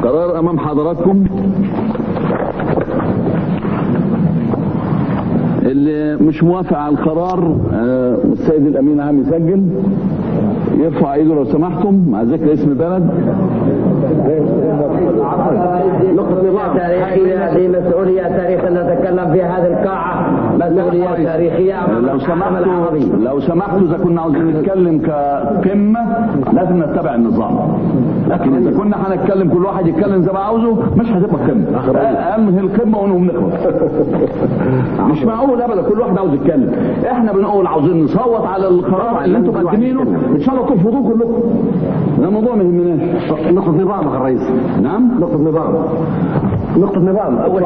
قرار امام حضراتكم. اللي مش موافق على القرار السيد الامين العام يسجل، يرفع ايده لو سمحتم مع ذكر اسم البلد. نقطة نظام تاريخية، هذه مسؤولية تاريخية نتكلم في هذه القاعة، مسؤولية تاريخية. لو سمحتوا إذا كنا عاوزين نتكلم كقمة لازم نتبع النظام، لكن إذا كنا هنتكلم كل واحد يتكلم زي ما عاوزه مش هتبقى قمة. أنهي القمة ونقوم نخلص. مش معقول أبدا كل واحد عاوز يتكلم. إحنا بنقول عاوزين نصوت على القرار اللي أنتم مقدمينه، إن شاء الله ترفضوه كلكم. ده موضوع ما يهمناش. نقطة نظام يا الرئيس. نعم؟ نقطة نظام. أول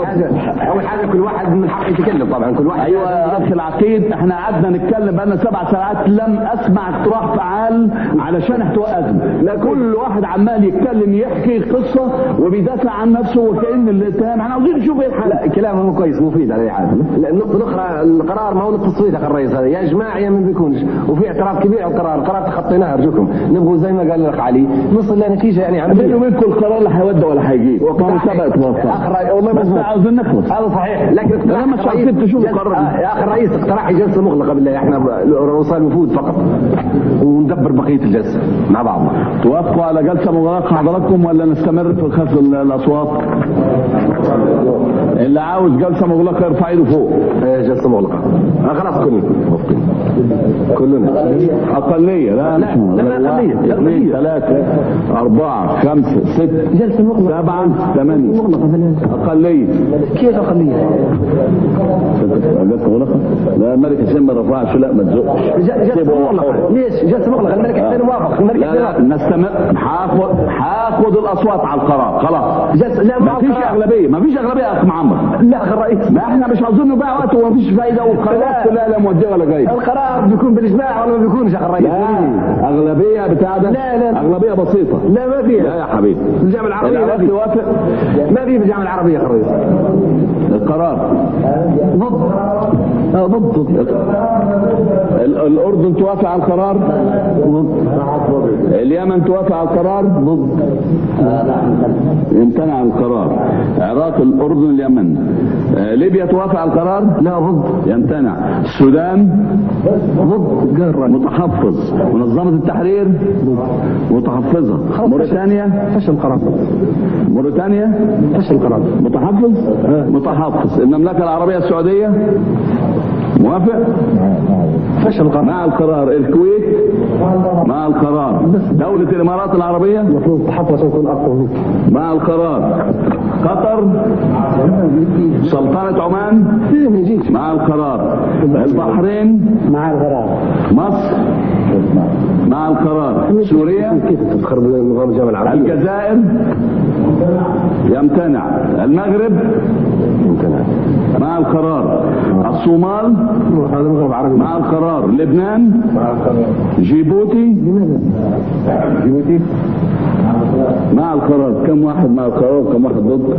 حاجة كل واحد من حقه يتكلم طبعا، كل واحد. أيوة يا أخي العقيد، إحنا قعدنا نتكلم بقالنا 7 ساعات لم أسمع اقتراح فعال علشان احتواء أزمة. لا، كل واحد عمال يتكلم يحكي قصة وبيدافع عن نفسه وكأن الاتهام. احنا عاوزين نشوف ايه الحل. لا، كلامه كويس مفيد على أي حال. النقطة الأخرى، القرار ما هو التصويت يا الرئيس، هذا يا جماعة يا ما بيكونش، وفي اعتراف كبير على القرار تخطيناه أرجوكم. نبغوا زي ما قال الأخ علي نصل لنتيجة يعني عملية. بيني وبينكم القرار اللي هيودي ولا هيجيب وقام سبق اتوفى. والله بس عاوزين نخلص. هذا صحيح، لكن اقتراح مش عايزين تشوف القرار. يا أخي الرئيس اقتراحي جلسة مغلقة بالله، احنا رؤساء الوفود فقط وندبر بقية الجلسة مع بعض. توافقوا على جلسة مغلقة حضراتكم ولا نستمر في خفض الأصوات؟ اللي عاوز جلسة مغلقة يرفع ايده فوق. جلسة مغلقة. خلاص كلنا أقلية. لا أقلية. 2 3 4 5 6 جلسة مغلقة 7 8 أقلية. كيف أقلية؟ جلسة مغلقة؟ لا، الملك حسين ما رفعش. لا ما تزقش. جلسة مغلقة. ليش جلسة مغلقة؟ الملك حسين موافق. لا نستمر. هاخد الأصوات على القرار خلاص. لا ما فيش أغلبية. ما فيش أغلبية يا أخ معمر. لا أخي الرئيس، ما احنا مش عاوزين نضيع وقت وما فيش فايدة والقرارات كلها لا مودية ولا جاية. القرار بيكون بالإجماع ولا ما بيكونش يا أخي الرئيس؟ لا، أغلبية بتاع ده. لا أغلبية بسيطة. لا ما فيها. لا يا حبيبي، الجامعة العربية ما فيه. توافق؟ ما فيه بالجامعة العربية يا أخي الرئيس. القرار ضد. الأردن توافق على القرار؟ اليمن توافق على القرار؟ ضد. يمتنع عن القرار. العراق، الأردن، اليمن. ليبيا توافق على القرار؟ لا ضد. يمتنع. السودان ضد. متحفظ. منظمة التحرير متحفظة. موريتانيا فشل القرار. موريتانيا فشل القرار. متحفظ. متحفظ. المملكة العربية السعودية موافق؟ فشل القرار. مع القرار. الكويت مع القرار. دولة الإمارات العربية المفروض تحفظ ويكون أقوى مع القرار. قطر، سلطنة عمان مع القرار. البحرين مع القرار. مصر مع القرار. سوريا كيف تفخر بنظام الجامعة العربية؟ الجزائر يمتنع. المغرب يمتنع مع القرار. الصومال مع القرار. لبنان مع القرار. جيبوتي مع القرار. كم واحد مع القرار وكم واحد ضد؟